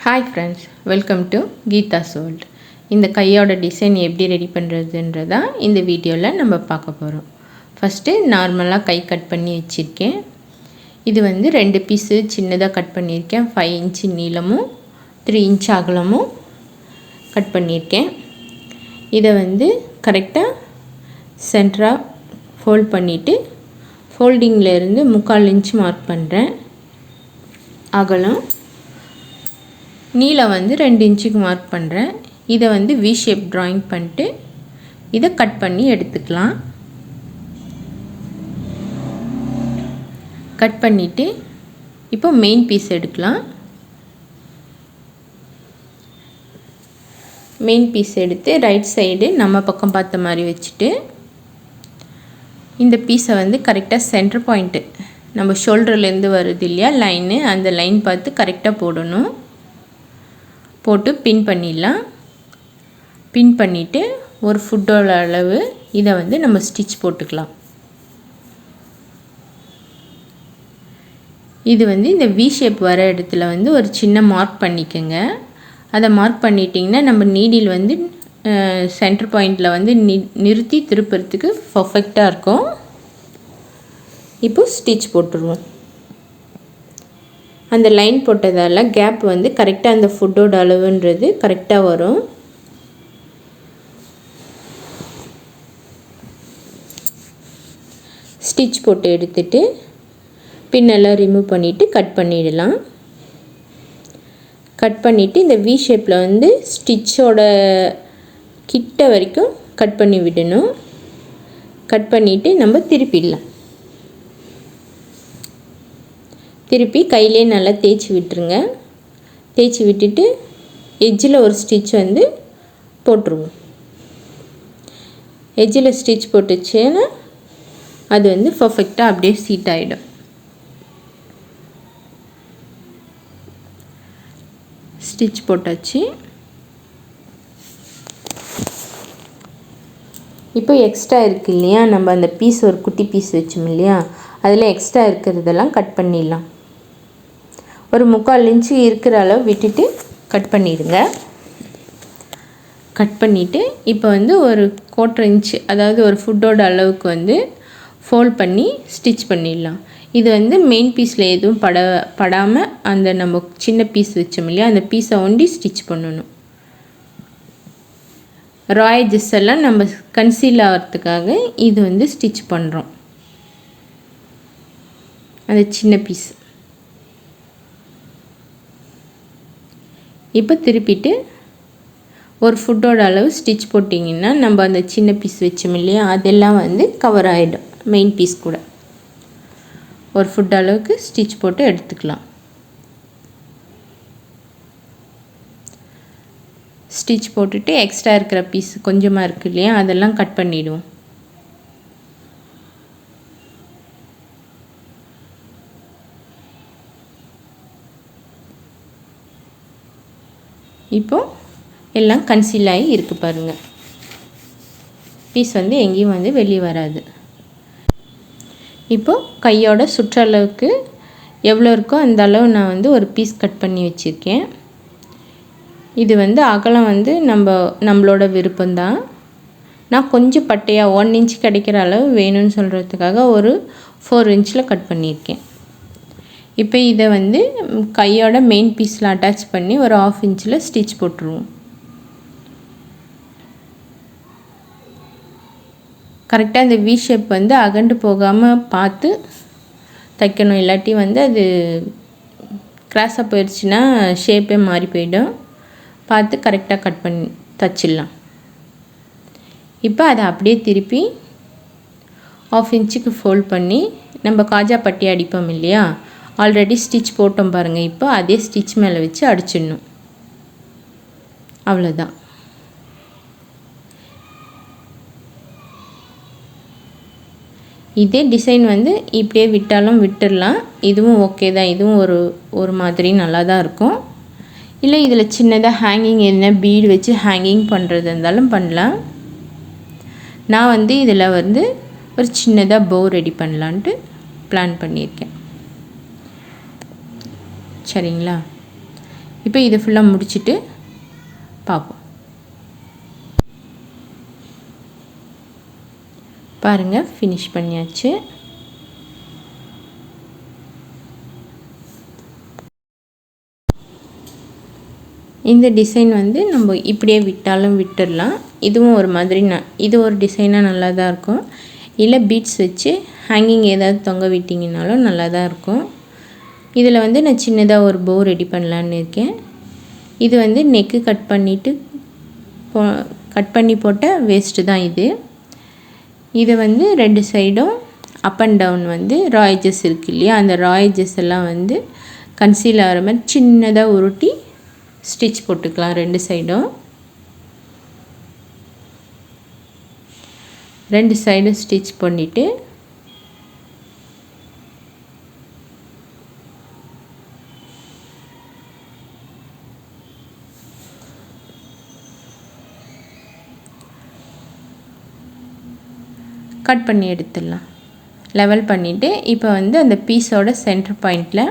Hi friends, welcome to Geetha's world. இந்த கையோட design எப்படி ரெடி பண்ணுறதுன்றதான் இந்த வீடியோவில் நம்ம பார்க்க போகிறோம். ஃபஸ்ட்டு நார்மலாக கை கட் பண்ணி வச்சுருக்கேன். இது வந்து 2 பீஸு சின்னதாக கட் பண்ணியிருக்கேன். 5 இன்ச்சு நீளமும் 3 இன்ச் அகலமும் கட் பண்ணியிருக்கேன். இதை வந்து கரெக்டாக சென்டராக ஃபோல்ட் பண்ணிவிட்டு ஃபோல்டிங்கில் இருந்து 3/4 இன்ச் மார்க் பண்ணுறேன். அகலம் நீளம் வந்து 2 இன்ச்சுக்கு மார்க் பண்ணுறேன். இதை வந்து வி ஷேப் ட்ராயிங் பண்ணிட்டு இதை கட் பண்ணி எடுத்துக்கலாம். கட் பண்ணிவிட்டு இப்போ மெயின் பீஸ் எடுக்கலாம். மெயின் பீஸ் எடுத்து ரைட் சைடு நம்ம பக்கம் பார்த்த மாதிரி வச்சுட்டு இந்த பீஸை வந்து கரெக்டாக சென்டர் பாயிண்ட்டு நம்ம ஷோல்டர்லேருந்து வருது இல்லையா லைனு, அந்த லைன் பார்த்து கரெக்டாக போடணும். போட்டு பின் பண்ணிடலாம். பின் பண்ணிவிட்டு ஒரு ஃபுட்டோட அளவு இதை வந்து நம்ம ஸ்டிச் போட்டுக்கலாம். இது வந்து இந்த வி ஷேப் வர இடத்துல வந்து ஒரு சின்ன மார்க் பண்ணிக்கோங்க. அதை மார்க் பண்ணிட்டிங்கன்னா நம்ம நீடில் வந்து சென்டர் பாயிண்டில் வந்து நிறுத்தி திருப்புறதுக்கு பர்ஃபெக்டாக இருக்கும். இப்போ ஸ்டிச் போட்டுருவோம். அந்த லைன் போட்டதால் கேப் வந்து கரெக்டாக அந்த ஃபுட்டோட அளவுன்றது கரெக்டாக வரும். ஸ்டிச் போட்டு எடுத்துட்டு பின்னெல்லாம் ரிமூவ் பண்ணிவிட்டு கட் பண்ணிடலாம். கட் பண்ணிவிட்டு இந்த வி ஷேப்பில் வந்து ஸ்டிச்சோட கிட்ட வரைக்கும் கட் பண்ணி விடணும். கட் பண்ணிவிட்டு நம்ம திருப்பிடலாம். திருப்பி கையிலே நல்லா தேய்ச்சி விட்டுருங்க. தேய்ச்சி விட்டுட்டு எட்ஜில் ஒரு ஸ்டிச் வந்து போட்டுருவோம். எட்ஜில் ஸ்டிச் போட்டுச்சுன்னா அது வந்து பர்ஃபெக்டாக அப்படியே சீட் ஆகிடும். ஸ்டிச் போட்டாச்சு. இப்போ எக்ஸ்ட்ரா இருக்குது இல்லையா, நம்ம அந்த பீஸ் ஒரு குட்டி பீஸ் வச்சோம் இல்லையா, அதில் எக்ஸ்ட்ரா இருக்கிறதெல்லாம் கட் பண்ணிடலாம். ஒரு 3/4 இன்ச்சு இருக்கிற அளவு விட்டுட்டு கட் பண்ணிடுங்க. கட் பண்ணிவிட்டு இப்போ வந்து ஒரு 1/4 இன்ச்சு, அதாவது ஒரு ஃபுட்டோட அளவுக்கு வந்து ஃபோல்ட் பண்ணி ஸ்டிச் பண்ணிடலாம். இது வந்து மெயின் பீஸில் எதுவும் படாமல் அந்த நம்ம சின்ன பீஸ் வச்சோம் இல்லையா, அந்த பீஸை ஒண்டி ஸ்டிச் பண்ணணும். ரா எட்ஜஸ் எல்லாம் நம்ம கன்சீல் ஆகிறதுக்காக இது வந்து ஸ்டிச் பண்ணுறோம். அந்த சின்ன பீஸ் இப்போ திருப்பிட்டு ஒரு ஃபுட்டோட அளவு ஸ்டிச் போட்டிங்கன்னா நம்ம அந்த சின்ன பீஸ் வச்சோம் இல்லையா, அதெல்லாம் வந்து கவர் ஆகிடும். மெயின் பீஸ் கூட ஒரு ஃபுட் அளவுக்கு ஸ்டிச் போட்டு எடுத்துக்கலாம். ஸ்டிச் போட்டுட்டு எக்ஸ்ட்ரா இருக்கிற பீஸ் கொஞ்சமாக இருக்குது இல்லையா, அதெல்லாம் கட் பண்ணிவிடுவோம். இப்போது எல்லாம் கன்சீல் ஆகி இருக்குது பாருங்கள். பீஸ் வந்து எங்கேயும் வந்து வெளியே வராது. இப்போது கையோட சுற்றளவுக்கு எவ்வளோ இருக்கோ அந்த அளவு நான் வந்து ஒரு பீஸ் கட் பண்ணி வச்சுருக்கேன். இது வந்து அகலம் வந்து நம்மளோட விருப்பம்தான். நான் கொஞ்சம் பட்டையாக 1 இன்ச் கிடைக்கிற அளவு வேணும்னு சொல்கிறதுக்காக ஒரு 4 இன்ச்சில் கட் பண்ணியிருக்கேன். இப்போ இதை வந்து கையோட மெயின் பீஸில் அட்டாச் பண்ணி ஒரு 1/2 இன்ச்சில் ஸ்டிச் போட்டுருவோம். கரெக்டாக இந்த வி ஷேப் வந்து அகண்டு போகாமல் பார்த்து தைக்கணும். இல்லாட்டி வந்து அது கிராஸாக போயிடுச்சுன்னா ஷேப்பே மாறி போயிடும். பார்த்து கரெக்டாக கட் பண்ணி தைச்சிடலாம். இப்போ அதை அப்படியே திருப்பி 1/2 இன்ச்சுக்கு ஃபோல்ட் பண்ணி நம்ம காஜா பட்டி அடிப்போம் இல்லையா, ஆல்ரெடி ஸ்டிச் போட்டோம் பாருங்கள். இப்போ அதே ஸ்டிச் மேலே வச்சு அடிச்சிடணும். அவ்வளோதான். இதே டிசைன் வந்து இப்படியே விட்டாலும் விட்டுடலாம். இதுவும் ஓகே தான். இதுவும் ஒரு மாதிரி நல்லா தான் இருக்கும். இல்லை இதில் சின்னதாக ஹேங்கிங் என்ன பீடு வச்சு ஹேங்கிங் பண்ணுறது இருந்தாலும் பண்ணலாம். நான் வந்து இதில் வந்து ஒரு சின்னதாக போ ரெடி பண்ணலான்ட்டு பிளான் பண்ணியிருக்கேன். சரிங்களா? இப்போ இதை ஃபுல்லாக முடிச்சுட்டு பார்ப்போம். பாருங்கள், ஃபினிஷ் பண்ணியாச்சு. இந்த டிசைன் வந்து நம்ம இப்படியே விட்டாலும் விட்டுடலாம். இதுவும் ஒரு மாதிரி இது ஒரு டிசைனாக நல்லா தான் இருக்கும். இல்லை பீட்ஸ் வச்சு ஹேங்கிங் ஏதாவது தொங்க விட்டிங்கனாலும் நல்லா தான் இருக்கும். இதில் வந்து நான் சின்னதாக ஒரு போ ரெடி பண்ணலான்னு இருக்கேன். இது வந்து நெக்கு கட் பண்ணி போட்ட வேஸ்ட்டு தான் இது. இதை வந்து 2 சைடும் அப் அண்ட் டவுன் வந்து ரா எட்ஜஸ் இருக்குது இல்லையா, அந்த ரா எட்ஜஸ் எல்லாம் வந்து கன்சீல் ஆகிற மாதிரி சின்னதாக உருட்டி ஸ்டிச் போட்டுக்கலாம். 2 சைடும் 2 சைடும் ஸ்டிச் பண்ணிவிட்டு கட் பண்ணி எடுத்துடலாம். லெவல் பண்ணிவிட்டு இப்போ வந்து அந்த பீஸோட சென்டர் பாயிண்டில்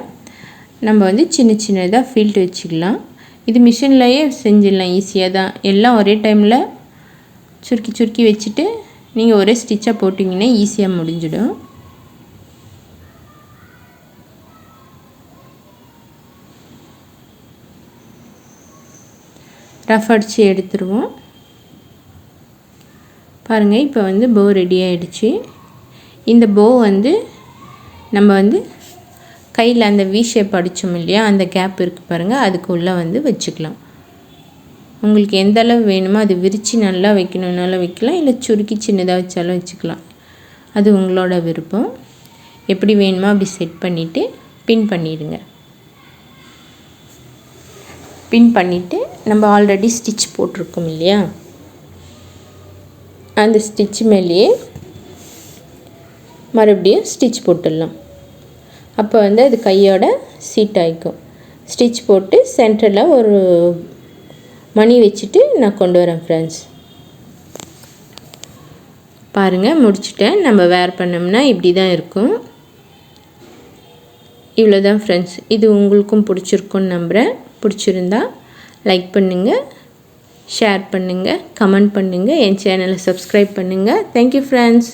நம்ம வந்து சின்ன சின்னதாக ஃபீல்ட் வச்சுக்கலாம். இது மிஷின்லேயே செஞ்சிடலாம், ஈஸியாக தான். எல்லாம் ஒரே டைமில் சுருக்கி சுருக்கி வச்சுட்டு நீங்கள் ஒரே ஸ்டிச்சாக போட்டிங்கன்னா ஈஸியாக முடிஞ்சிடும். ரஃப் அடித்து எடுத்துருவோம். பாருங்கள், இப்போ வந்து போ ரெடி ஆகிடுச்சு. இந்த போ வந்து நம்ம வந்து கையில் அந்த வி ஷேப் அடித்தோம் இல்லையா, அந்த கேப் இருக்குது பாருங்கள், அதுக்குள்ளே வந்து வச்சுக்கலாம். உங்களுக்கு எந்த அளவு வேணுமோ அது விரித்து நல்லா வைக்கணுன்னாலும் வைக்கலாம், இல்லை சுருக்கி சின்னதாக வச்சாலும் வச்சுக்கலாம். அது உங்களோட விருப்பம். எப்படி வேணுமோ அப்படி செட் பண்ணிவிட்டு பின் பண்ணிடுங்க. பின் பண்ணிவிட்டு நம்ம ஆல்ரெடி ஸ்டிச் போட்டிருக்கோம் இல்லையா, அந்த ஸ்டிச் மேலேயே மறுபடியும் ஸ்டிச் போட்டுடலாம். அப்போ வந்து அது கையோட சீட் ஆகிக்கும். ஸ்டிச் போட்டு சென்டரில் ஒரு மணி வச்சுட்டு நான் கொண்டு வரேன் ஃப்ரெண்ட்ஸ். பாருங்கள், முடிச்சுட்டேன். நம்ம வேர் பண்ணோம்னா இப்படி தான் இருக்கும். இவ்வளோ தான் ஃப்ரெண்ட்ஸ். இது உங்களுக்கும் பிடிச்சிருக்குன்னு நம்புகிறேன். பிடிச்சிருந்தா லைக் பண்ணுங்கள், ஷேர் பண்ணுங்கள், கமெண்ட் பண்ணுங்கள், என் சேனலை சப்ஸ்கிரைப் பண்ணுங்கள். Thank you friends.